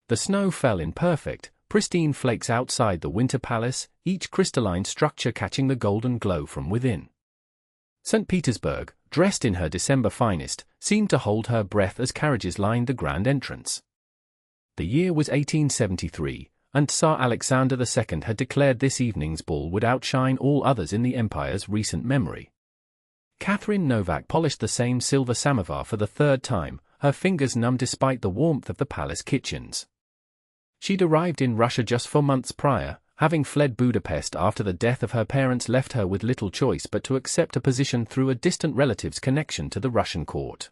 The snow fell in perfect, pristine flakes outside the winter palace, each crystalline structure catching the golden glow from within. St. Petersburg, dressed in her December finest, seemed to hold her breath as carriages lined the grand entrance. The year was 1873, and Tsar Alexander II had declared this evening's ball would outshine all others in the empire's recent memory. Katherine Novak polished the same silver samovar for the third time, her fingers numb despite the warmth of the palace kitchens. She'd arrived in Russia just 4 months prior, having fled Budapest after the death of her parents left her with little choice but to accept a position through a distant relative's connection to the Russian court.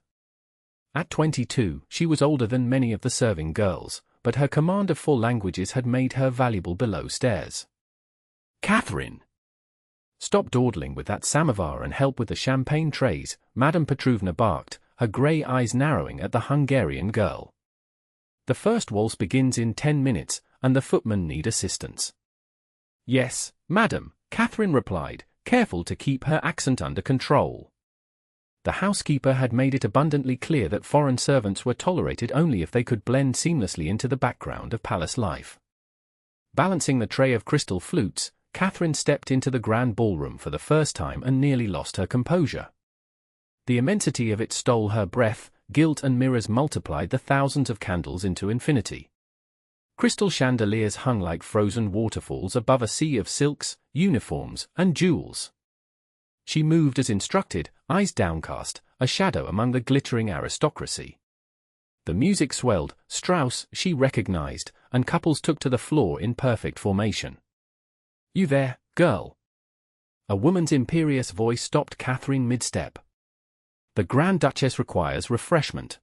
At 22, she was older than many of the serving girls, but her command of 4 languages had made her valuable below stairs. "Katherine! Stop dawdling with that samovar and help with the champagne trays," Madame Petrovna barked, her grey eyes narrowing at the Hungarian girl. "The first waltz begins in 10 minutes, and the footmen need assistance." "Yes, madam," Katherine replied, careful to keep her accent under control. The housekeeper had made it abundantly clear that foreign servants were tolerated only if they could blend seamlessly into the background of palace life. Balancing the tray of crystal flutes, Katherine stepped into the grand ballroom for the first time and nearly lost her composure. The immensity of it stole her breath, gilt and mirrors multiplied the thousands of candles into infinity. Crystal chandeliers hung like frozen waterfalls above a sea of silks, uniforms, and jewels. She moved as instructed, eyes downcast, a shadow among the glittering aristocracy. The music swelled, Strauss she recognized, and couples took to the floor in perfect formation. "You there, girl?" A woman's imperious voice stopped Katherine mid-step. "The Grand Duchess requires refreshment."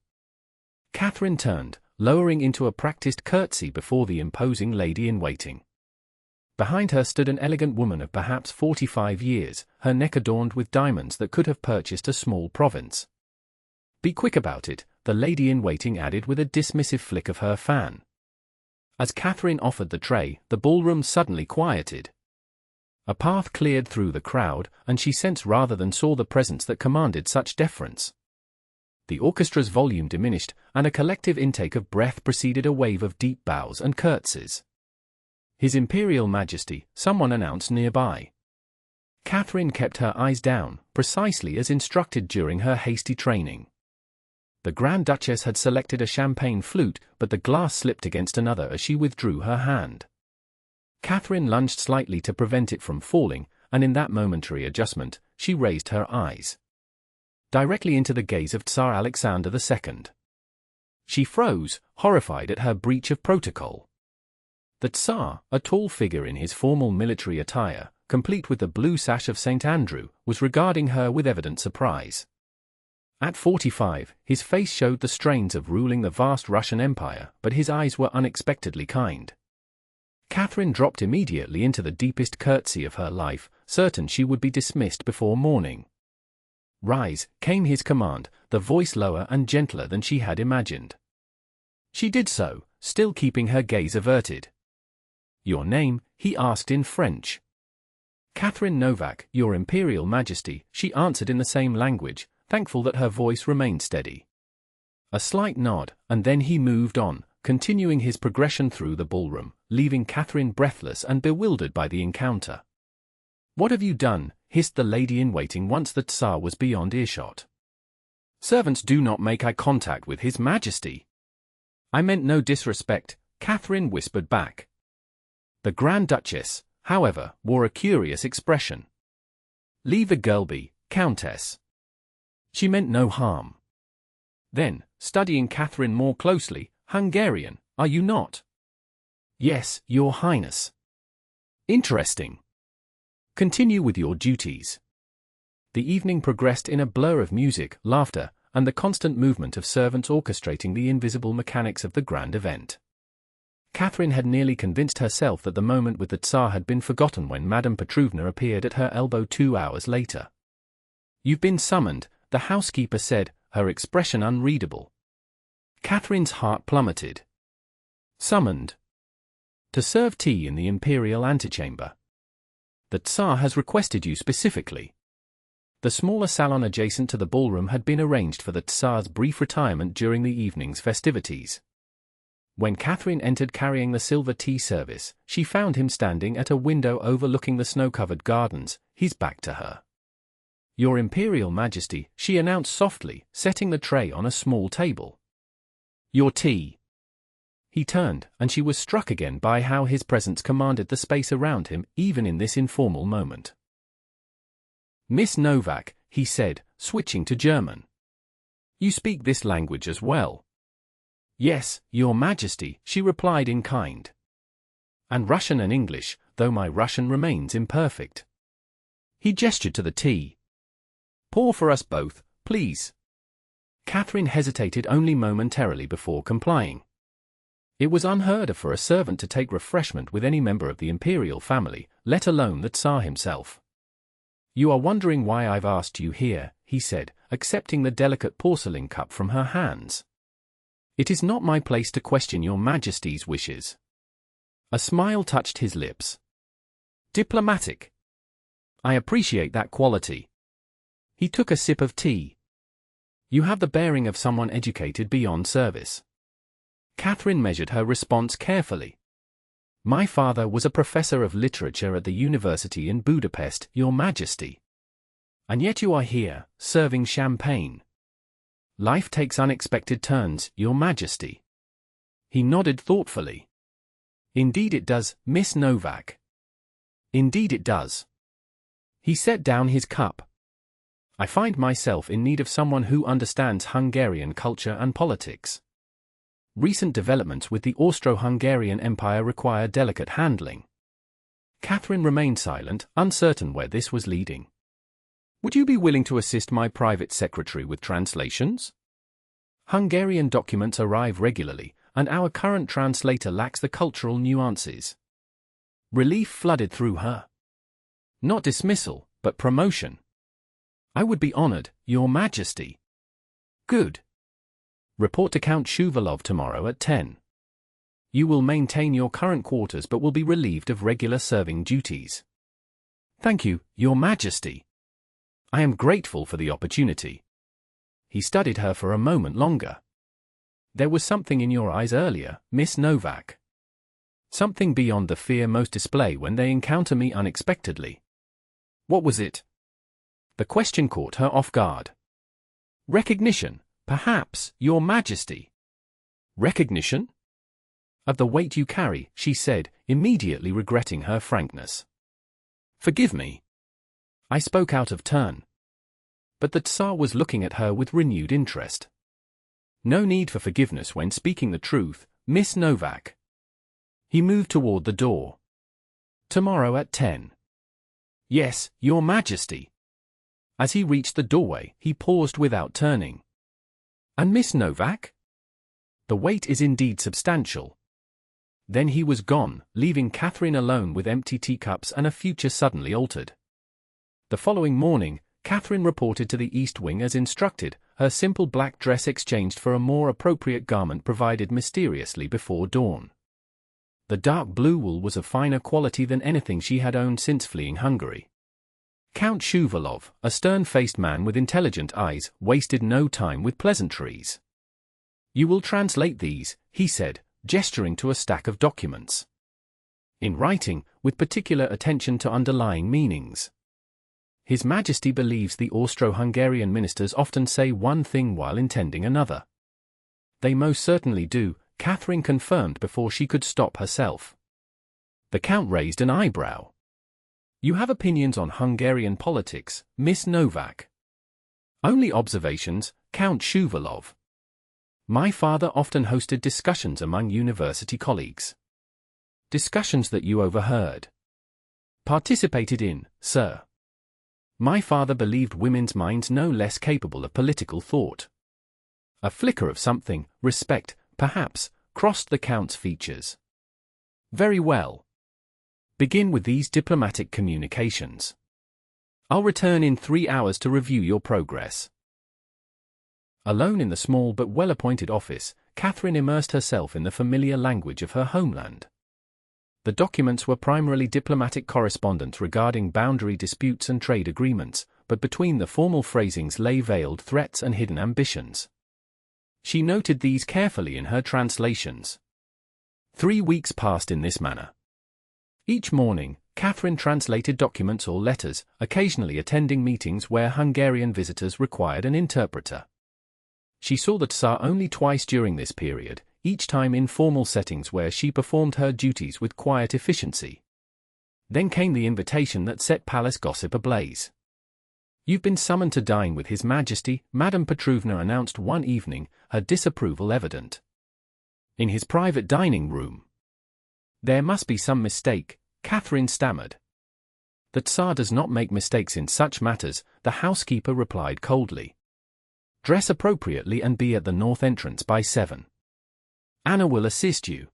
Katherine turned, lowering into a practiced curtsy before the imposing lady-in-waiting. Behind her stood an elegant woman of perhaps 45 years, her neck adorned with diamonds that could have purchased a small province. "Be quick about it," the lady-in-waiting added with a dismissive flick of her fan. As Katherine offered the tray, the ballroom suddenly quieted. A path cleared through the crowd, and she sensed rather than saw the presence that commanded such deference. The orchestra's volume diminished, and a collective intake of breath preceded a wave of deep bows and curtsies. "His Imperial Majesty," someone announced nearby. Katherine kept her eyes down, precisely as instructed during her hasty training. The Grand Duchess had selected a champagne flute, but the glass slipped against another as she withdrew her hand. Katherine lunged slightly to prevent it from falling, and in that momentary adjustment, she raised her eyes directly into the gaze of Tsar Alexander II. She froze, horrified at her breach of protocol. The Tsar, a tall figure in his formal military attire, complete with the blue sash of St. Andrew, was regarding her with evident surprise. At 45, his face showed the strains of ruling the vast Russian Empire, but his eyes were unexpectedly kind. Katherine dropped immediately into the deepest curtsy of her life, certain she would be dismissed before morning. "Rise," came his command, the voice lower and gentler than she had imagined. She did so, still keeping her gaze averted. "Your name?" he asked in French. "Katherine Novak, Your Imperial Majesty," she answered in the same language, thankful that her voice remained steady. A slight nod, and then he moved on, continuing his progression through the ballroom, leaving Katherine breathless and bewildered by the encounter. "What have you done?" hissed the lady-in-waiting once the Tsar was beyond earshot. "Servants do not make eye contact with His Majesty." "I meant no disrespect," Katherine whispered back. The Grand Duchess, however, wore a curious expression. "Leave the girl be, Countess. She meant no harm." Then, studying Katherine more closely, "Hungarian, are you not?" "Yes, Your Highness." "Interesting. Continue with your duties." The evening progressed in a blur of music, laughter, and the constant movement of servants orchestrating the invisible mechanics of the grand event. Katherine had nearly convinced herself that the moment with the Tsar had been forgotten when Madame Petrovna appeared at her elbow 2 hours later. "You've been summoned," the housekeeper said, her expression unreadable. Katherine's heart plummeted. "Summoned? To serve tea in the imperial antechamber. The Tsar has requested you specifically." The smaller salon adjacent to the ballroom had been arranged for the Tsar's brief retirement during the evening's festivities. When Catherine entered carrying the silver tea service, she found him standing at a window overlooking the snow-covered gardens, his back to her. "Your Imperial Majesty," she announced softly, setting the tray on a small table. "Your tea." He turned, and she was struck again by how his presence commanded the space around him, even in this informal moment. "Miss Novak," he said, switching to German. "You speak this language as well?" "Yes, Your Majesty," she replied in kind. "And Russian and English, though my Russian remains imperfect." He gestured to the tea. "Pour for us both, please." Catherine hesitated only momentarily before complying. It was unheard of for a servant to take refreshment with any member of the imperial family, let alone the Tsar himself. "You are wondering why I've asked you here," he said, accepting the delicate porcelain cup from her hands. "It is not my place to question Your Majesty's wishes." A smile touched his lips. "Diplomatic. I appreciate that quality." He took a sip of tea. "You have the bearing of someone educated beyond service." Catherine measured her response carefully. "My father was a professor of literature at the university in Budapest, Your Majesty. And yet you are here, serving champagne. Life takes unexpected turns, Your Majesty." He nodded thoughtfully. "Indeed it does, Miss Novak. Indeed it does." He set down his cup. "I find myself in need of someone who understands Hungarian culture and politics. Recent developments with the Austro-Hungarian Empire require delicate handling." Catherine remained silent, uncertain where this was leading. "Would you be willing to assist my private secretary with translations? Hungarian documents arrive regularly, and our current translator lacks the cultural nuances." Relief flooded through her. "Not dismissal, but promotion." "I would be honored, Your Majesty." "Good. Report to Count Shuvalov tomorrow at 10. You will maintain your current quarters but will be relieved of regular serving duties." "Thank you, Your Majesty. I am grateful for the opportunity." He studied her for a moment longer. "There was something in your eyes earlier, Miss Novak. Something beyond the fear most display when they encounter me unexpectedly." "What was it?" The question caught her off guard. "Recognition, perhaps, Your Majesty." "Recognition?" "Of the weight you carry," she said, immediately regretting her frankness. "Forgive me. I spoke out of turn." But the Tsar was looking at her with renewed interest. "No need for forgiveness when speaking the truth, Miss Novak." He moved toward the door. "Tomorrow at 10. "Yes, Your Majesty." As he reached the doorway, he paused without turning. "And Miss Novak?" "The weight is indeed substantial." Then he was gone, leaving Catherine alone with empty teacups and a future suddenly altered. The following morning, Catherine reported to the East Wing as instructed, her simple black dress exchanged for a more appropriate garment provided mysteriously before dawn. The dark blue wool was of finer quality than anything she had owned since fleeing Hungary. Count Shuvalov, a stern-faced man with intelligent eyes, wasted no time with pleasantries. "You will translate these," he said, gesturing to a stack of documents. "In writing, with particular attention to underlying meanings. His Majesty believes the Austro-Hungarian ministers often say one thing while intending another." "They most certainly do," Catherine confirmed before she could stop herself. The Count raised an eyebrow. "You have opinions on Hungarian politics, Miss Novak?" "Only observations, Count Shuvalov. My father often hosted discussions among university colleagues." "Discussions that you overheard?" "Participated in, sir. My father believed women's minds no less capable of political thought." A flicker of something, respect, perhaps, crossed the Count's features. "Very well. Begin with these diplomatic communications. I'll return in 3 hours to review your progress." Alone in the small but well-appointed office, Catherine immersed herself in the familiar language of her homeland. The documents were primarily diplomatic correspondence regarding boundary disputes and trade agreements, but between the formal phrasings lay veiled threats and hidden ambitions. She noted these carefully in her translations. 3 weeks passed in this manner. Each morning, Katherine translated documents or letters, occasionally attending meetings where Hungarian visitors required an interpreter. She saw the Tsar only twice during this period, each time in formal settings where she performed her duties with quiet efficiency. Then came the invitation that set palace gossip ablaze. "You've been summoned to dine with His Majesty," Madame Petrovna announced one evening, her disapproval evident. In his private dining room. "There must be some mistake," Katherine stammered. "The Tsar does not make mistakes in such matters," the housekeeper replied coldly. "Dress appropriately and be at the north entrance by 7. Anna will assist you."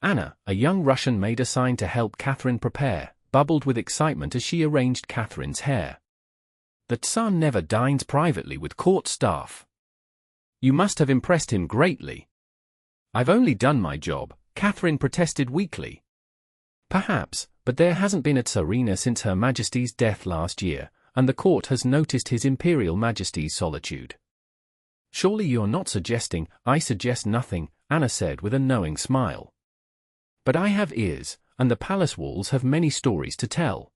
Anna, a young Russian maid assigned to help Katherine prepare, bubbled with excitement as she arranged Katherine's hair. "The Tsar never dines privately with court staff. You must have impressed him greatly." "I've only done my job," Katherine protested weakly. "Perhaps, but there hasn't been a Tsarina since Her Majesty's death last year, and the court has noticed His Imperial Majesty's solitude." "Surely you're not suggesting—" "I suggest nothing," Anna said with a knowing smile. "But I have ears, and the palace walls have many stories to tell."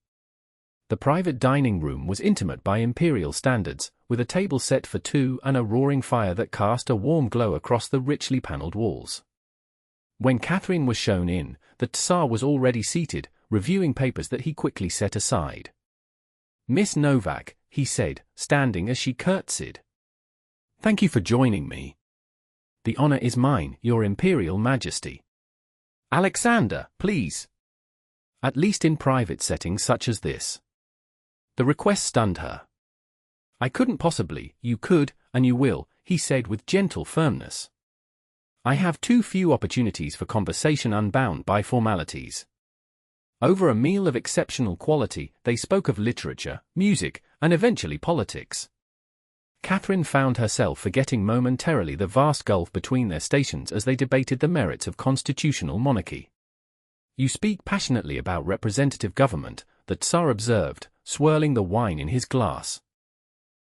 The private dining room was intimate by imperial standards, with a table set for two and a roaring fire that cast a warm glow across the richly paneled walls. When Katherine was shown in, the Tsar was already seated, reviewing papers that he quickly set aside. "Miss Novak," he said, standing as she curtsied. "Thank you for joining me. The honor is mine, Your Imperial Majesty." "Alexander, please." "At least in private settings such as this." The request stunned her. "I couldn't possibly." "You could, and you will," he said with gentle firmness. "I have too few opportunities for conversation unbound by formalities." Over a meal of exceptional quality, they spoke of literature, music, and eventually politics. Katherine found herself forgetting momentarily the vast gulf between their stations as they debated the merits of constitutional monarchy. "You speak passionately about representative government," the Tsar observed, swirling the wine in his glass.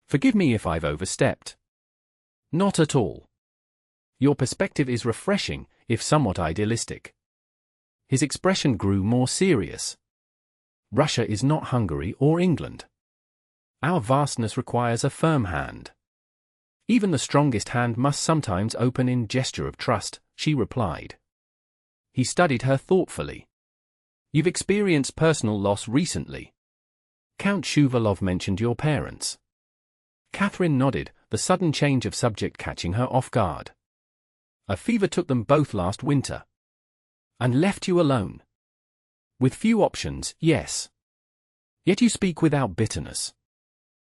"Forgive me if I've overstepped." "Not at all. Your perspective is refreshing, if somewhat idealistic." His expression grew more serious. "Russia is not Hungary or England. Our vastness requires a firm hand." "Even the strongest hand must sometimes open in gesture of trust," she replied. He studied her thoughtfully. "You've experienced personal loss recently. Count Shuvalov mentioned your parents." Katherine nodded, the sudden change of subject catching her off guard. "A fever took them both last winter." "And left you alone?" "With few options, yes." "Yet you speak without bitterness."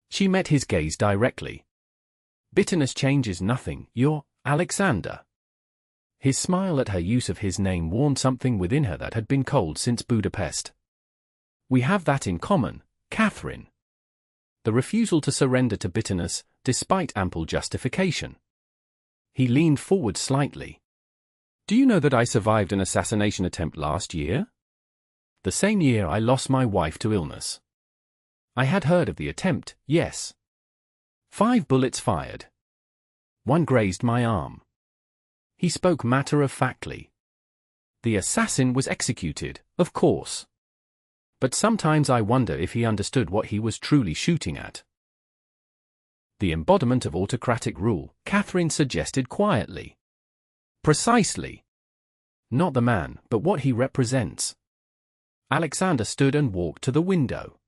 She met his gaze directly. "Bitterness changes nothing, Your Alexander." His smile at her use of his name warned something within her that had been cold since Budapest. "We have that in common, Katherine." The refusal to surrender to bitterness, despite ample justification. He leaned forward slightly. "Do you know that I survived an assassination attempt last year? The same year I lost my wife to illness." "I had heard of the attempt, yes. 5 bullets fired. One grazed my arm." He spoke matter-of-factly. "The assassin was executed, of course. But sometimes I wonder if he understood what he was truly shooting at." "The embodiment of autocratic rule," Katherine suggested quietly. "Precisely. Not the man, but what he represents." Alexander stood and walked to the window.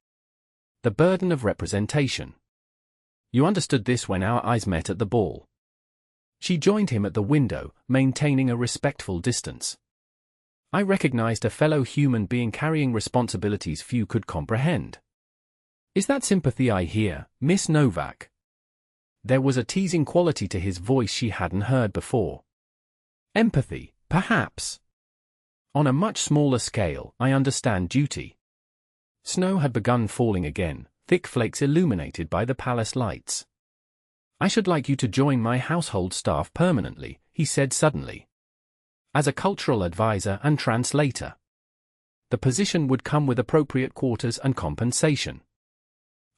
"The burden of representation. You understood this when our eyes met at the ball." She joined him at the window, maintaining a respectful distance. "I recognized a fellow human being carrying responsibilities few could comprehend." "Is that sympathy I hear, Miss Novak?" There was a teasing quality to his voice she hadn't heard before. "Empathy, perhaps. On a much smaller scale, I understand duty." Snow had begun falling again, thick flakes illuminated by the palace lights. "I should like you to join my household staff permanently," he said suddenly. "As a cultural advisor and translator. The position would come with appropriate quarters and compensation.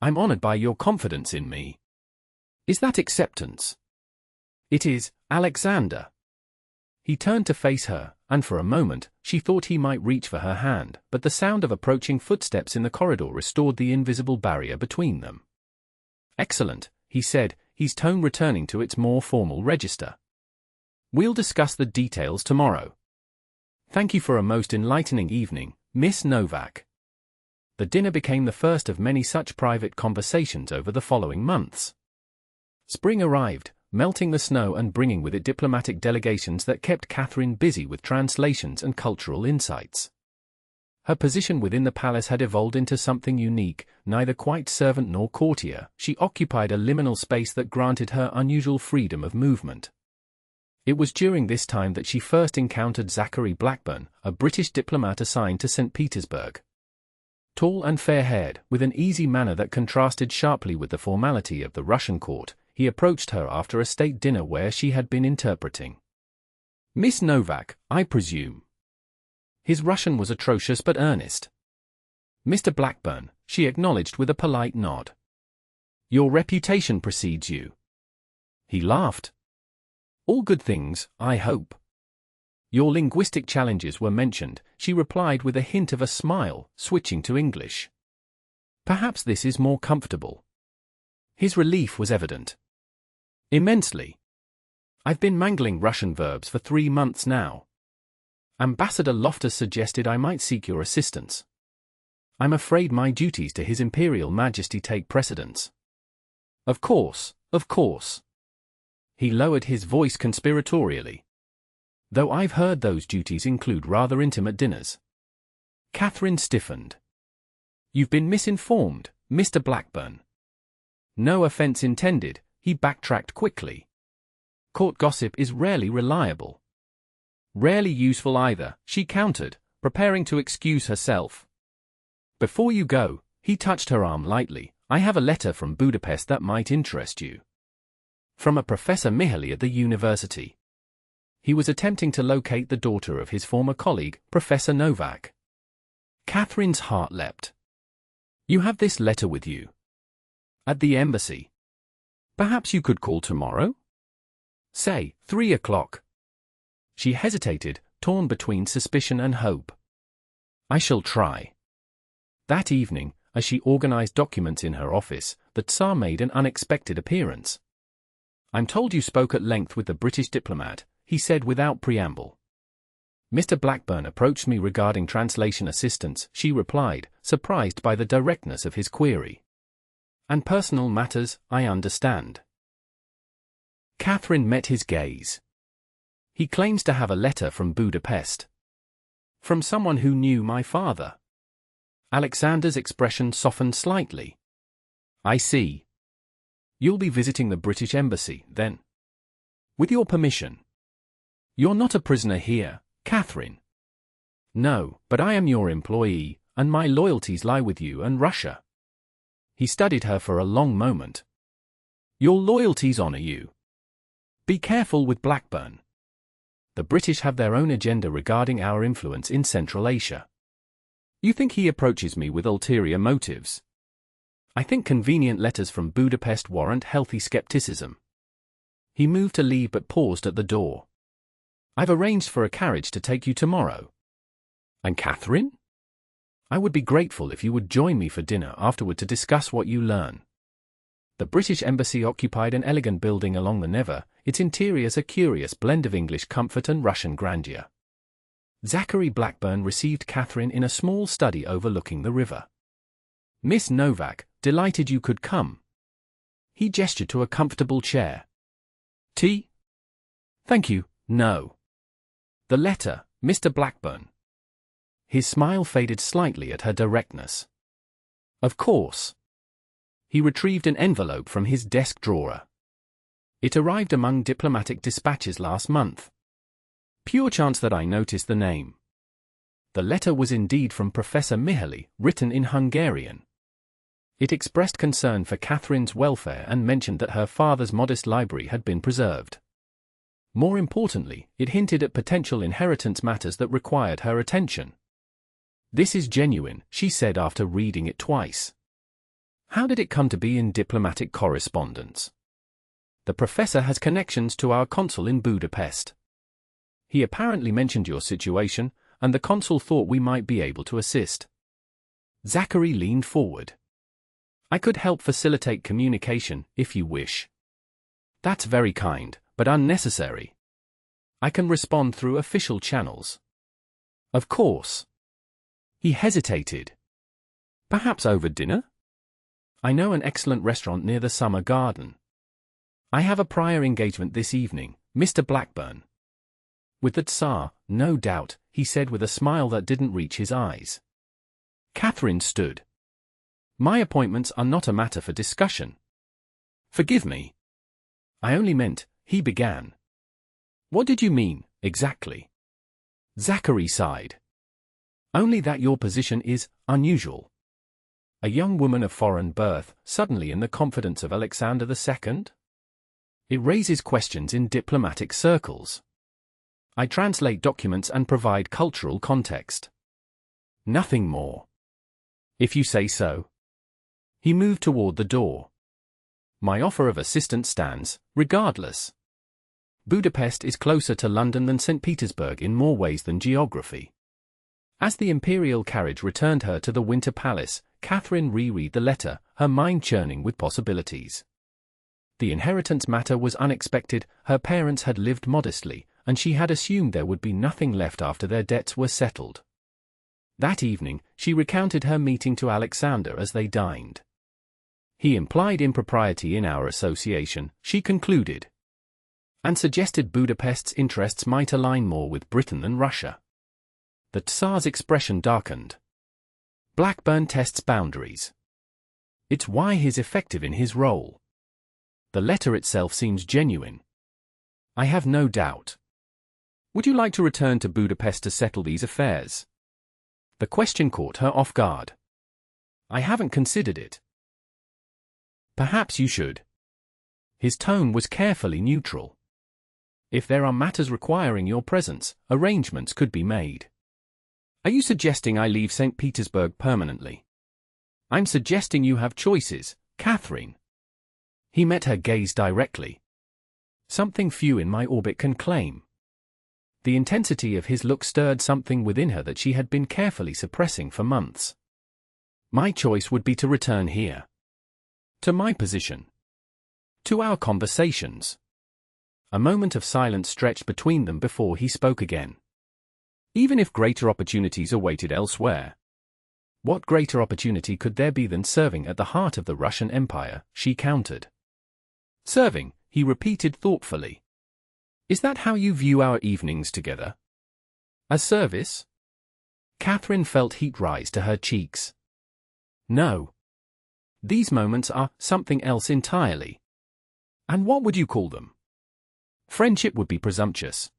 I'm honored by your confidence in me." "Is that acceptance?" "It is, Alexander." He turned to face her, and for a moment, she thought he might reach for her hand, but the sound of approaching footsteps in the corridor restored the invisible barrier between them. "Excellent," he said, his tone returning to its more formal register. "We'll discuss the details tomorrow. Thank you for a most enlightening evening, Miss Novak." The dinner became the first of many such private conversations over the following months. Spring arrived, melting the snow and bringing with it diplomatic delegations that kept Catherine busy with translations and cultural insights. Her position within the palace had evolved into something unique, neither quite servant nor courtier. She occupied a liminal space that granted her unusual freedom of movement. It was during this time that she first encountered Zachary Blackburn, a British diplomat assigned to St. Petersburg. Tall and fair-haired, with an easy manner that contrasted sharply with the formality of the Russian court, he approached her after a state dinner where she had been interpreting. "Miss Novak, I presume." His Russian was atrocious but earnest. "Mr. Blackburn," she acknowledged with a polite nod. "Your reputation precedes you." He laughed. "All good things, I hope." "Your linguistic challenges were mentioned," she replied with a hint of a smile, switching to English. "Perhaps this is more comfortable." His relief was evident. "Immensely. I've been mangling Russian verbs for 3 months now. Ambassador Loftus suggested I might seek your assistance. I'm afraid my duties to His Imperial Majesty take precedence." Of course, of course." He lowered his voice conspiratorially. "Though I've heard those duties include rather intimate dinners." Catherine stiffened. "You've been misinformed, Mr. Blackburn." No offense intended, he backtracked quickly. "Court gossip is rarely reliable." "Rarely useful either," she countered, preparing to excuse herself. "Before you go," he touched her arm lightly, "I have a letter from Budapest that might interest you. From a Professor Mihaly at the university." He was attempting to locate the daughter of his former colleague, Professor Novak. Catherine's heart leapt. "You have this letter with you?" "At the embassy." "Perhaps you could call tomorrow?" "Say, 3 o'clock." She hesitated, torn between suspicion and hope. "I shall try." That evening, as she organized documents in her office, the Tsar made an unexpected appearance. "I'm told you spoke at length with the British diplomat," he said without preamble. "Mr. Blackburn approached me regarding translation assistance," she replied, surprised by the directness of his query. "And personal matters, I understand." Catherine met his gaze. "He claims to have a letter from Budapest." "From someone who knew my father." Alexander's expression softened slightly. "I see. You'll be visiting the British embassy, then?" "With your permission." "You're not a prisoner here, Catherine." "No, but I am your employee, and my loyalties lie with you and Russia." He studied her for a long moment. "Your loyalties honor you. Be careful with Blackburn. The British have their own agenda regarding our influence in Central Asia." "You think he approaches me with ulterior motives?" "I think convenient letters from Budapest warrant healthy skepticism." He moved to leave but paused at the door. "I've arranged for a carriage to take you tomorrow." "And Catherine?" "I would be grateful if you would join me for dinner afterward to discuss what you learn." The British Embassy occupied an elegant building along the Neva, its interiors a curious blend of English comfort and Russian grandeur. Zachary Blackburn received Catherine in a small study overlooking the river. "Miss Novak, delighted you could come." He gestured to a comfortable chair. "Tea?" "Thank you, no." "The letter, Mr. Blackburn." His smile faded slightly at her directness. "Of course." He retrieved an envelope from his desk drawer. "It arrived among diplomatic dispatches last month. Pure chance that I noticed the name." The letter was indeed from Professor Mihaly, written in Hungarian. It expressed concern for Catherine's welfare and mentioned that her father's modest library had been preserved. More importantly, it hinted at potential inheritance matters that required her attention. "This is genuine," she said after reading it twice. "How did it come to be in diplomatic correspondence?" "The professor has connections to our consul in Budapest." He apparently mentioned your situation, and the consul thought we might be able to assist. Zachary leaned forward. I could help facilitate communication, if you wish. That's very kind, but unnecessary. I can respond through official channels. Of course. He hesitated. Perhaps over dinner? I know an excellent restaurant near the summer garden. I have a prior engagement this evening, Mr. Blackburn. With the Tsar, no doubt, he said with a smile that didn't reach his eyes. Katherine stood. My appointments are not a matter for discussion. Forgive me. I only meant, he began. What did you mean, exactly? Zachary sighed. Only that your position is unusual. A young woman of foreign birth, suddenly in the confidence of Alexander II? It raises questions in diplomatic circles. I translate documents and provide cultural context. Nothing more. If you say so. He moved toward the door. My offer of assistance stands, regardless. Budapest is closer to London than St. Petersburg in more ways than geography. As the imperial carriage returned her to the Winter Palace, Katherine reread the letter, her mind churning with possibilities. The inheritance matter was unexpected, her parents had lived modestly, and she had assumed there would be nothing left after their debts were settled. That evening, she recounted her meeting to Alexander as they dined. He implied impropriety in our association, she concluded, and suggested Budapest's interests might align more with Britain than Russia. The Tsar's expression darkened. Blackburn tests boundaries. It's why he's effective in his role. The letter itself seems genuine. I have no doubt. Would you like to return to Budapest to settle these affairs? The question caught her off guard. I haven't considered it. Perhaps you should. His tone was carefully neutral. If there are matters requiring your presence, arrangements could be made. Are you suggesting I leave St. Petersburg permanently? I'm suggesting you have choices, Katherine. He met her gaze directly. Something few in my orbit can claim. The intensity of his look stirred something within her that she had been carefully suppressing for months. My choice would be to return here. To my position. To our conversations. A moment of silence stretched between them before he spoke again. Even if greater opportunities awaited elsewhere. What greater opportunity could there be than serving at the heart of the Russian Empire, she countered. Serving, he repeated thoughtfully. Is that how you view our evenings together? As service? Katherine felt heat rise to her cheeks. No. These moments are something else entirely. And what would you call them? Friendship would be presumptuous.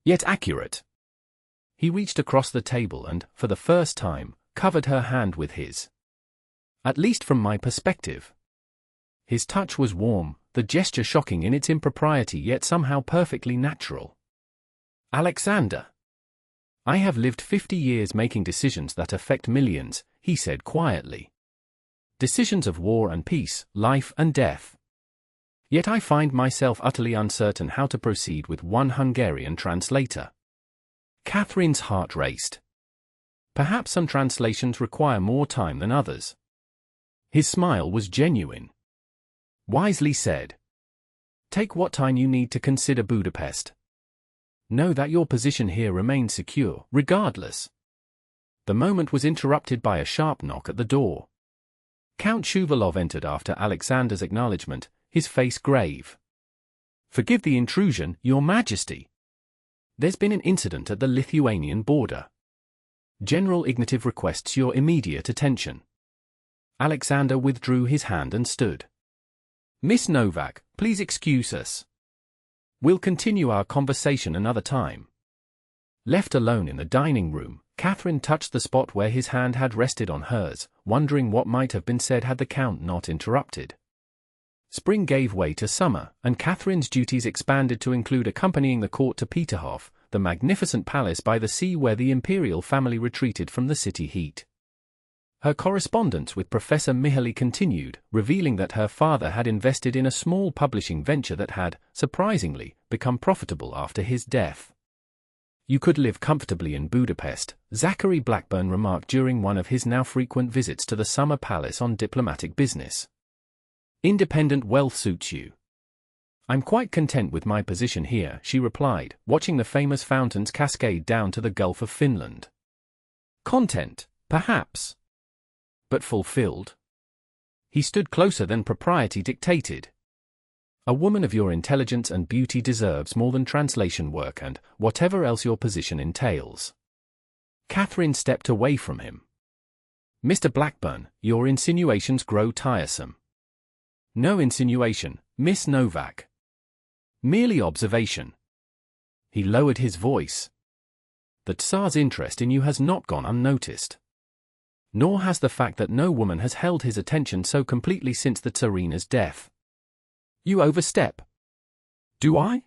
Yet accurate. He reached across the table and, for the first time, covered her hand with his. At least from my perspective. His touch was warm, the gesture shocking in its impropriety yet somehow perfectly natural. Alexander. I have lived 50 years making decisions that affect millions, he said quietly. Decisions of war and peace, life and death. Yet I find myself utterly uncertain how to proceed with one Hungarian translator. Katherine's heart raced. Perhaps some translations require more time than others. His smile was genuine. Wisely said. Take what time you need to consider Budapest. Know that your position here remains secure, regardless. The moment was interrupted by a sharp knock at the door. Count Shuvalov entered after Alexander's acknowledgement, his face grave. Forgive the intrusion, Your Majesty. There's been an incident at the Lithuanian border. General Ignatiev requests your immediate attention. Alexander withdrew his hand and stood. Miss Novak, please excuse us. We'll continue our conversation another time. Left alone in the dining room, Katherine touched the spot where his hand had rested on hers, wondering what might have been said had the Count not interrupted. Spring gave way to summer, and Katherine's duties expanded to include accompanying the court to Peterhof, the magnificent palace by the sea where the imperial family retreated from the city heat. Her correspondence with Professor Mihaly continued, revealing that her father had invested in a small publishing venture that had, surprisingly, become profitable after his death. You could live comfortably in Budapest, Zachary Blackburn remarked during one of his now frequent visits to the summer palace on diplomatic business. Independent wealth suits you. I'm quite content with my position here, she replied, watching the famous fountains cascade down to the Gulf of Finland. Content, perhaps. But fulfilled? He stood closer than propriety dictated. A woman of your intelligence and beauty deserves more than translation work and whatever else your position entails. Katherine stepped away from him. Mr. Blackburn, your insinuations grow tiresome. No insinuation, Miss Novak. Merely observation. He lowered his voice. The Tsar's interest in you has not gone unnoticed. Nor has the fact that no woman has held his attention so completely since the Tsarina's death. You overstep. Do I?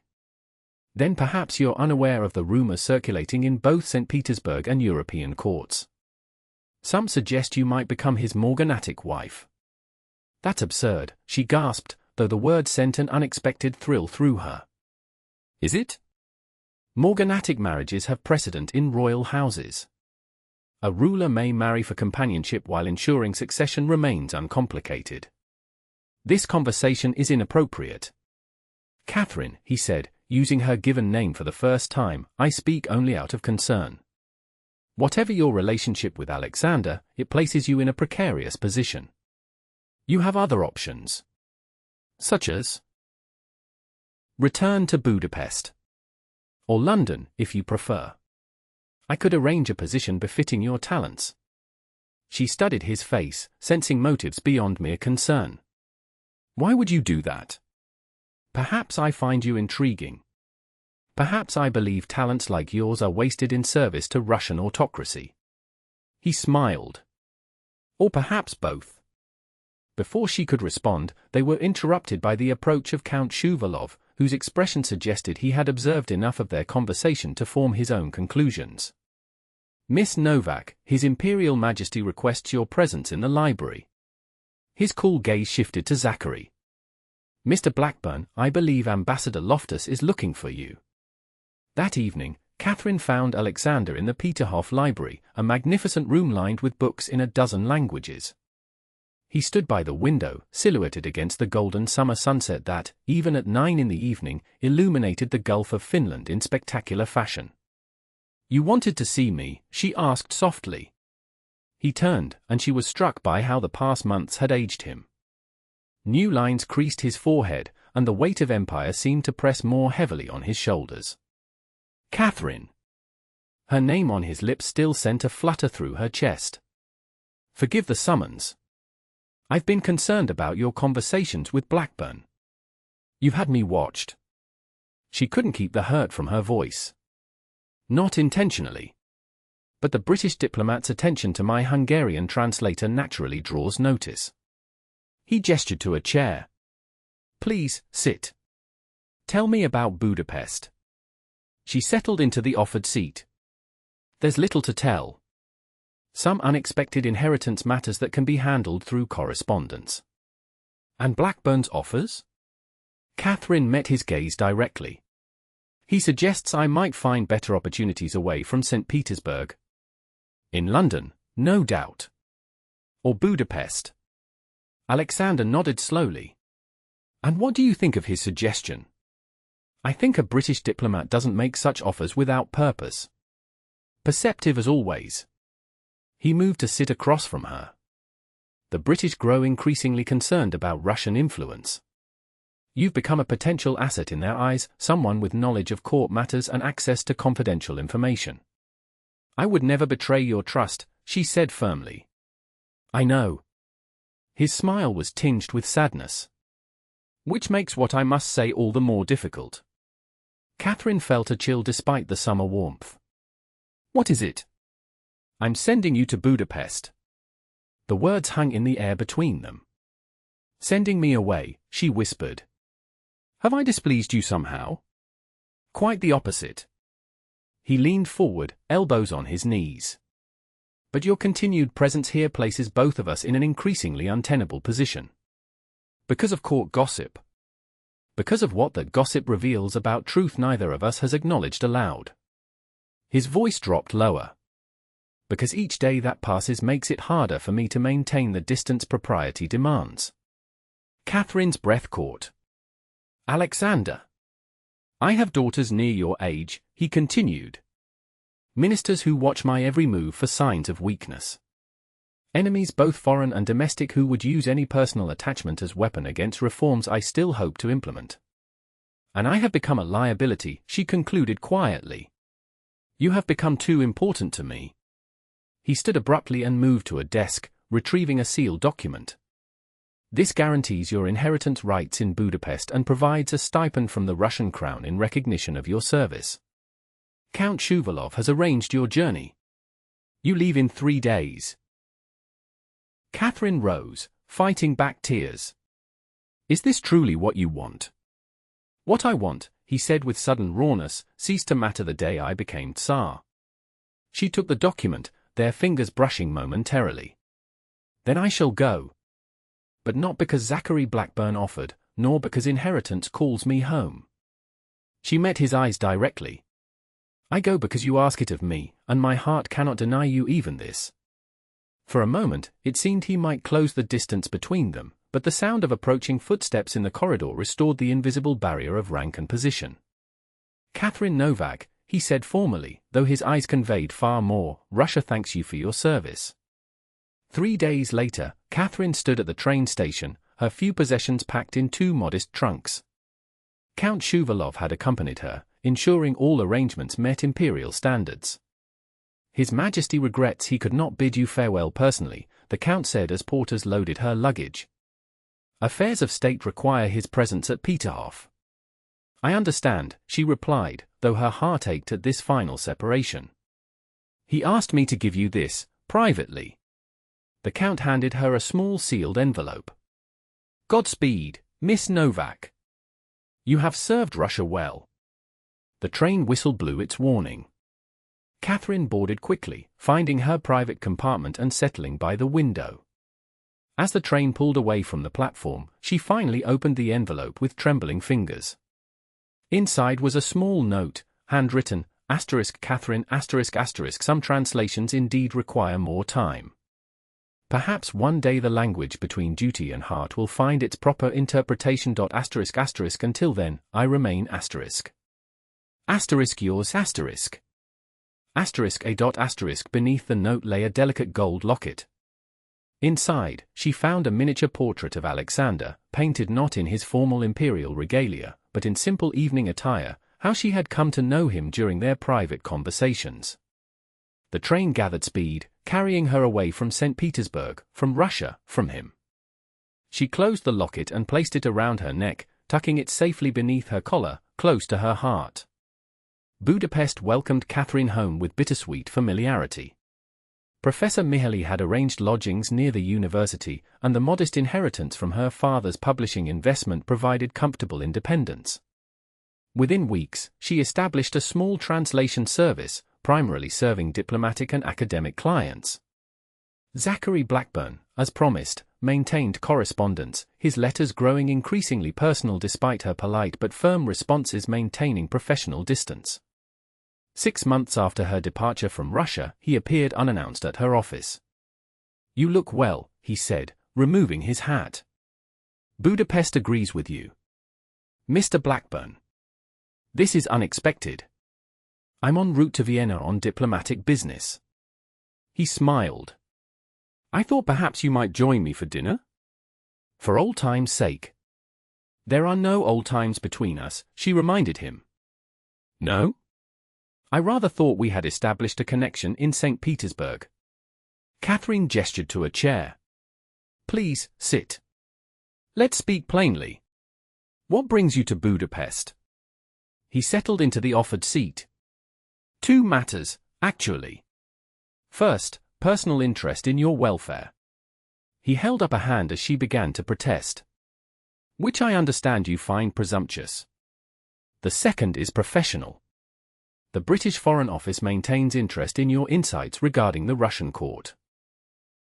Then perhaps you're unaware of the rumors circulating in both St. Petersburg and European courts. Some suggest you might become his morganatic wife. That's absurd, she gasped, though the word sent an unexpected thrill through her. Is it? Morganatic marriages have precedent in royal houses. A ruler may marry for companionship while ensuring succession remains uncomplicated. This conversation is inappropriate. Katherine, he said, using her given name for the first time, I speak only out of concern. Whatever your relationship with Alexander, it places you in a precarious position. You have other options. Such as? Return to Budapest. Or London, if you prefer. I could arrange a position befitting your talents. She studied his face, sensing motives beyond mere concern. Why would you do that? Perhaps I find you intriguing. Perhaps I believe talents like yours are wasted in service to Russian autocracy. He smiled. Or perhaps both. Before she could respond, they were interrupted by the approach of Count Shuvalov, whose expression suggested he had observed enough of their conversation to form his own conclusions. Miss Novak, His Imperial Majesty requests your presence in the library. His cool gaze shifted to Zachary. Mr. Blackburn, I believe Ambassador Loftus is looking for you. That evening, Katherine found Alexander in the Peterhof Library, a magnificent room lined with books in a dozen languages. He stood by the window, silhouetted against the golden summer sunset that, even at 9 in the evening, illuminated the Gulf of Finland in spectacular fashion. You wanted to see me, she asked softly. He turned, and she was struck by how the past months had aged him. New lines creased his forehead, and the weight of empire seemed to press more heavily on his shoulders. Katherine. Her name on his lips still sent a flutter through her chest. Forgive the summons. I've been concerned about your conversations with Blackburn. You've had me watched. She couldn't keep the hurt from her voice. Not intentionally. But the British diplomat's attention to my Hungarian translator naturally draws notice. He gestured to a chair. Please, sit. Tell me about Budapest. She settled into the offered seat. There's little to tell. Some unexpected inheritance matters that can be handled through correspondence. And Blackburn's offers? Katherine met his gaze directly. He suggests I might find better opportunities away from St. Petersburg. In London, no doubt. Or Budapest. Alexander nodded slowly. And what do you think of his suggestion? I think a British diplomat doesn't make such offers without purpose. Perceptive as always. He moved to sit across from her. The British grow increasingly concerned about Russian influence. You've become a potential asset in their eyes, someone with knowledge of court matters and access to confidential information. I would never betray your trust, she said firmly. I know. His smile was tinged with sadness. Which makes what I must say all the more difficult. Katherine felt a chill despite the summer warmth. What is it? I'm sending you to Budapest. The words hung in the air between them. Sending me away, she whispered. Have I displeased you somehow? Quite the opposite. He leaned forward, elbows on his knees. But your continued presence here places both of us in an increasingly untenable position. Because of court gossip. Because of what that gossip reveals about truth neither of us has acknowledged aloud. His voice dropped lower. Because each day that passes makes it harder for me to maintain the distance propriety demands. Catherine's breath caught. Alexander. I have daughters near your age, he continued. Ministers who watch my every move for signs of weakness. Enemies both foreign and domestic who would use any personal attachment as weapon against reforms I still hope to implement. And I have become a liability, she concluded quietly. You have become too important to me. He stood abruptly and moved to a desk, retrieving a sealed document. This guarantees your inheritance rights in Budapest and provides a stipend from the Russian crown in recognition of your service. Count Shuvalov has arranged your journey. You leave in 3 days. Catherine rose, fighting back tears. Is this truly what you want? What I want, he said with sudden rawness, ceased to matter the day I became Tsar. She took the document, their fingers brushing momentarily. Then I shall go. But not because Zachary Blackburn offered, nor because inheritance calls me home. She met his eyes directly. I go because you ask it of me, and my heart cannot deny you even this. For a moment, it seemed he might close the distance between them, but the sound of approaching footsteps in the corridor restored the invisible barrier of rank and position. Katherine Novak, he said formally, though his eyes conveyed far more, Russia thanks you for your service. 3 days later, Catherine stood at the train station, her few possessions packed in 2 modest trunks. Count Shuvalov had accompanied her, ensuring all arrangements met imperial standards. His Majesty regrets he could not bid you farewell personally, the Count said as porters loaded her luggage. Affairs of state require his presence at Peterhof. I understand, she replied, though her heart ached at this final separation. He asked me to give you this, privately. The Count handed her a small sealed envelope. Godspeed, Miss Novak. You have served Russia well. The train whistle blew its warning. Catherine boarded quickly, finding her private compartment and settling by the window. As the train pulled away from the platform, she finally opened the envelope with trembling fingers. Inside was a small note, handwritten, Catherine, some translations indeed require more time. Perhaps one day the language between duty and heart will find its proper interpretation. Until then, I remain yours ****. Beneath the note lay a delicate gold locket. Inside, she found a miniature portrait of Alexander, painted not in his formal imperial regalia, but in simple evening attire, how she had come to know him during their private conversations. The train gathered speed, carrying her away from St. Petersburg, from Russia, from him. She closed the locket and placed it around her neck, tucking it safely beneath her collar, close to her heart. Budapest welcomed Catherine home with bittersweet familiarity. Professor Mihaly had arranged lodgings near the university, and the modest inheritance from her father's publishing investment provided comfortable independence. Within weeks, she established a small translation service, primarily serving diplomatic and academic clients. Zachary Blackburn, as promised, maintained correspondence, his letters growing increasingly personal despite her polite but firm responses maintaining professional distance. 6 months after her departure from Russia, he appeared unannounced at her office. You look well, he said, removing his hat. Budapest agrees with you. Mr. Blackburn. This is unexpected. I'm en route to Vienna on diplomatic business. He smiled. I thought perhaps you might join me for dinner? For old time's sake. There are no old times between us, she reminded him. No? I rather thought we had established a connection in St. Petersburg. Catherine gestured to a chair. Please, sit. Let's speak plainly. What brings you to Budapest? He settled into the offered seat. 2 matters, actually. First, personal interest in your welfare. He held up a hand as she began to protest. Which I understand you find presumptuous. The second is professional. The British Foreign Office maintains interest in your insights regarding the Russian court.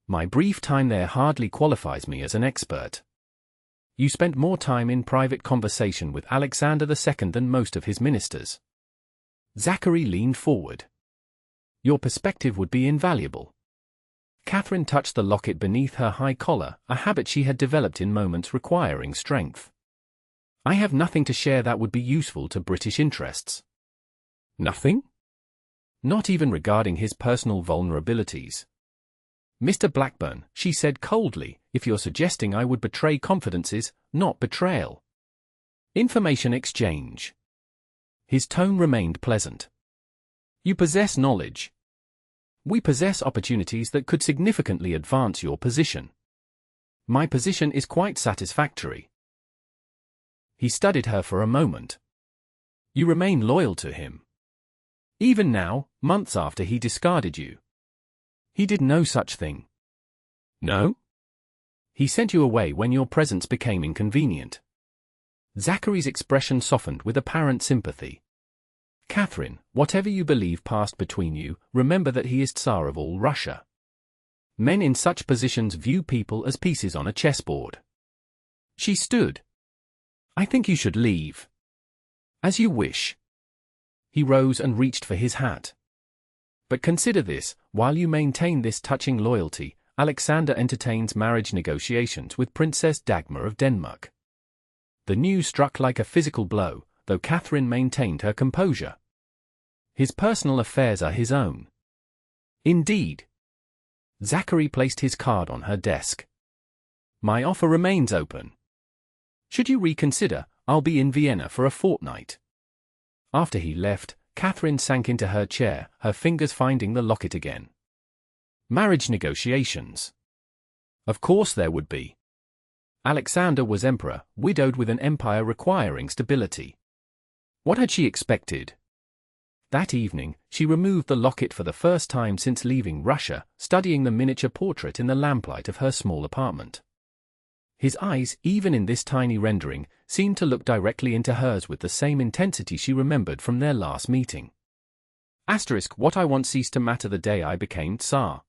My brief time there hardly qualifies me as an expert. You spent more time in private conversation with Alexander II than most of his ministers. Zachary leaned forward. Your perspective would be invaluable. Katherine touched the locket beneath her high collar, a habit she had developed in moments requiring strength. I have nothing to share that would be useful to British interests. Nothing? Not even regarding his personal vulnerabilities. Mr. Blackburn, she said coldly, if you're suggesting I would betray confidences, not betrayal. Information exchange. His tone remained pleasant. You possess knowledge. We possess opportunities that could significantly advance your position. My position is quite satisfactory. He studied her for a moment. You remain loyal to him. Even now, months after he discarded you. He did no such thing. No? He sent you away when your presence became inconvenient. Zachary's expression softened with apparent sympathy. Katherine, whatever you believe passed between you, remember that he is Tsar of all Russia. Men in such positions view people as pieces on a chessboard. She stood. I think you should leave. As you wish. He rose and reached for his hat. But consider this, while you maintain this touching loyalty, Alexander entertains marriage negotiations with Princess Dagmar of Denmark. The news struck like a physical blow, though Katherine maintained her composure. His personal affairs are his own. Indeed. Zachary placed his card on her desk. My offer remains open. Should you reconsider, I'll be in Vienna for a fortnight. After he left, Katherine sank into her chair, her fingers finding the locket again. Marriage negotiations. Of course there would be. Alexander was emperor, widowed with an empire requiring stability. What had she expected? That evening, she removed the locket for the first time since leaving Russia, studying the miniature portrait in the lamplight of her small apartment. His eyes, even in this tiny rendering, seemed to look directly into hers with the same intensity she remembered from their last meeting. What I want ceased to matter the day I became Tsar.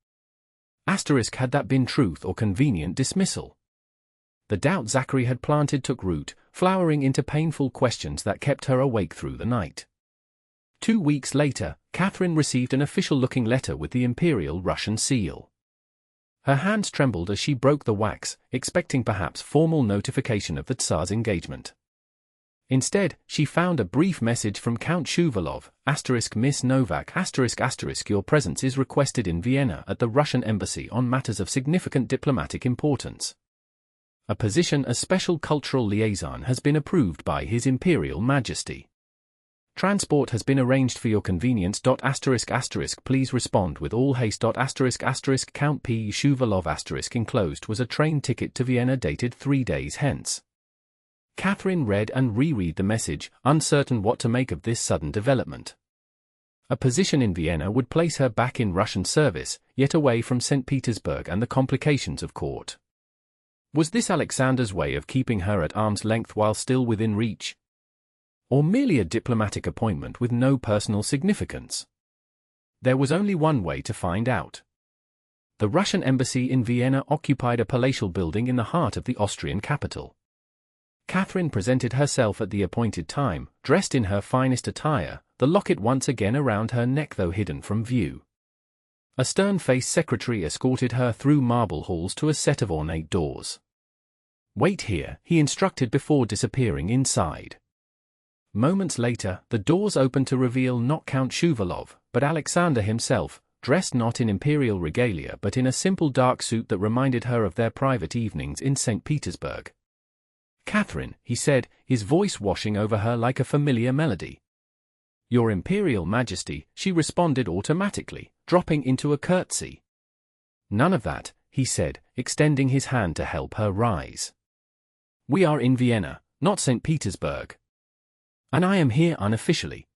Had that been truth or convenient dismissal? The doubt Zachary had planted took root, flowering into painful questions that kept her awake through the night. 2 weeks later, Katherine received an official-looking letter with the imperial Russian seal. Her hands trembled as she broke the wax, expecting perhaps formal notification of the Tsar's engagement. Instead, she found a brief message from Count Shuvalov, Miss Novak, your presence is requested in Vienna at the Russian embassy on matters of significant diplomatic importance. A position as special cultural liaison has been approved by His Imperial Majesty. Transport has been arranged for your convenience. Please respond with all haste. Count P. Shuvalov enclosed was a train ticket to Vienna dated 3 days hence. Katherine read and reread the message, uncertain what to make of this sudden development. A position in Vienna would place her back in Russian service, yet away from St. Petersburg and the complications of court. Was this Alexander's way of keeping her at arm's length while still within reach? Or merely a diplomatic appointment with no personal significance? There was only one way to find out. The Russian embassy in Vienna occupied a palatial building in the heart of the Austrian capital. Katherine presented herself at the appointed time, dressed in her finest attire, the locket once again around her neck though hidden from view. A stern-faced secretary escorted her through marble halls to a set of ornate doors. Wait here, he instructed before disappearing inside. Moments later, the doors opened to reveal not Count Shuvalov, but Alexander himself, dressed not in imperial regalia but in a simple dark suit that reminded her of their private evenings in St. Petersburg. Katherine, he said, his voice washing over her like a familiar melody. Your Imperial Majesty, she responded automatically, dropping into a curtsy. None of that, he said, extending his hand to help her rise. We are in Vienna, not St. Petersburg. And I am here unofficially.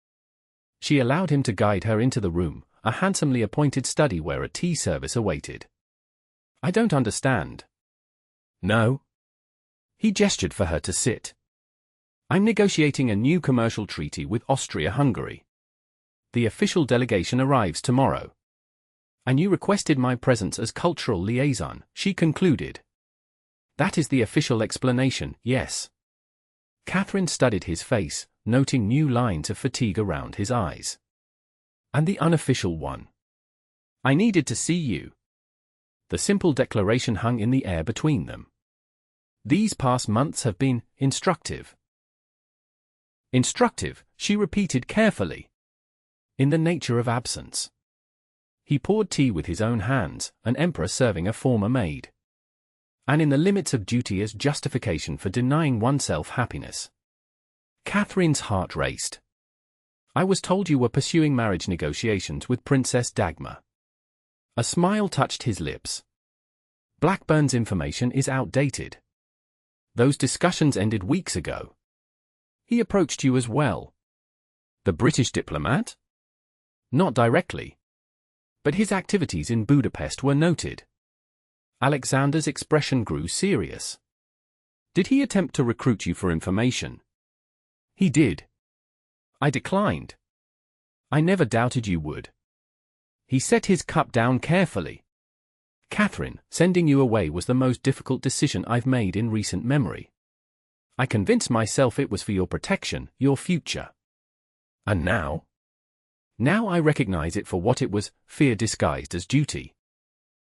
She allowed him to guide her into the room, a handsomely appointed study where a tea service awaited. I don't understand. No? He gestured for her to sit. I'm negotiating a new commercial treaty with Austria-Hungary. The official delegation arrives tomorrow. And you requested my presence as cultural liaison, she concluded. That is the official explanation, yes. Katherine studied his face, noting new lines of fatigue around his eyes. And the unofficial one. I needed to see you. The simple declaration hung in the air between them. These past months have been instructive. Instructive, she repeated carefully. In the nature of absence. He poured tea with his own hands, an emperor serving a former maid. And in the limits of duty as justification for denying oneself happiness. Catherine's heart raced. I was told you were pursuing marriage negotiations with Princess Dagmar. A smile touched his lips. Blackburn's information is outdated. Those discussions ended weeks ago. He approached you as well. The British diplomat? Not directly. But his activities in Budapest were noted. Alexander's expression grew serious. Did he attempt to recruit you for information? He did. I declined. I never doubted you would. He set his cup down carefully. Katherine, sending you away was the most difficult decision I've made in recent memory. I convinced myself it was for your protection, your future. And now? Now I recognize it for what it was, fear disguised as duty.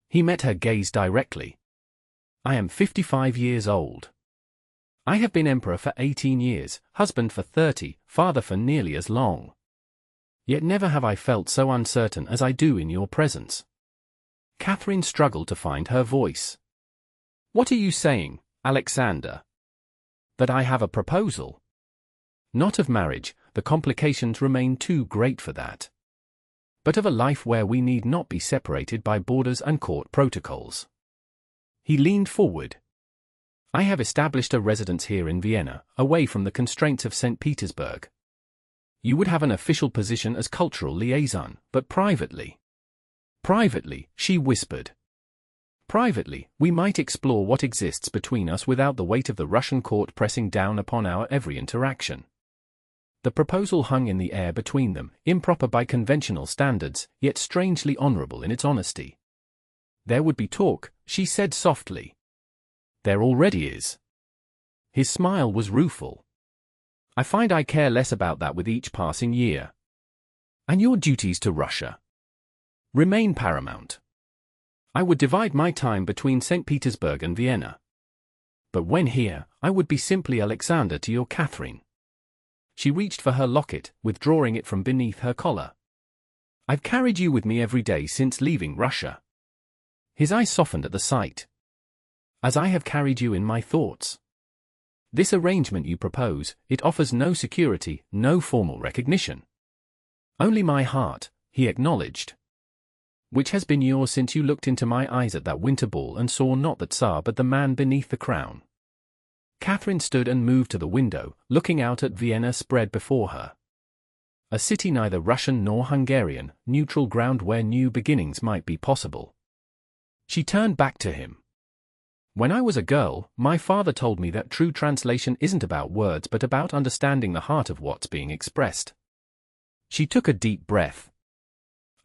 He met her gaze directly. I am 55 years old. I have been emperor for 18 years, husband for 30, father for nearly as long. Yet never have I felt so uncertain as I do in your presence. Katherine struggled to find her voice. What are you saying, Alexander? That I have a proposal? Not of marriage, the complications remain too great for that. But of a life where we need not be separated by borders and court protocols. He leaned forward. I have established a residence here in Vienna, away from the constraints of St. Petersburg. You would have an official position as cultural liaison, but privately. Privately, she whispered. Privately, we might explore what exists between us without the weight of the Russian court pressing down upon our every interaction. The proposal hung in the air between them, improper by conventional standards, yet strangely honorable in its honesty. There would be talk, she said softly. There already is. His smile was rueful. I find I care less about that with each passing year. And your duties to Russia remain paramount. I would divide my time between St. Petersburg and Vienna. But when here, I would be simply Alexander to your Katherine. She reached for her locket, withdrawing it from beneath her collar. I've carried you with me every day since leaving Russia. His eyes softened at the sight. As I have carried you in my thoughts. This arrangement you propose, it offers no security, no formal recognition. Only my heart, he acknowledged. Which has been yours since you looked into my eyes at that winter ball and saw not the Tsar but the man beneath the crown. Katherine stood and moved to the window, looking out at Vienna spread before her. A city neither Russian nor Hungarian, neutral ground where new beginnings might be possible. She turned back to him. When I was a girl, my father told me that true translation isn't about words but about understanding the heart of what's being expressed. She took a deep breath.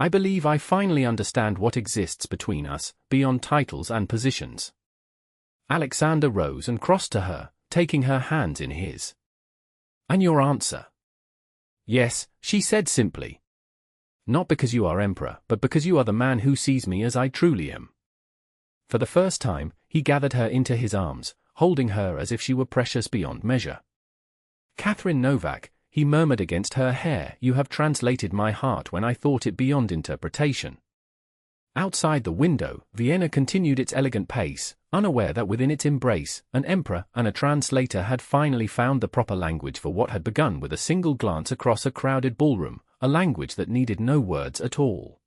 I believe I finally understand what exists between us, beyond titles and positions. Alexander rose and crossed to her, taking her hands in his. And your answer? Yes, she said simply. Not because you are emperor, but because you are the man who sees me as I truly am. For the first time, he gathered her into his arms, holding her as if she were precious beyond measure. Katherine Novak, he murmured against her hair, you have translated my heart when I thought it beyond interpretation. Outside the window, Vienna continued its elegant pace, unaware that within its embrace, an emperor and a translator had finally found the proper language for what had begun with a single glance across a crowded ballroom, a language that needed no words at all.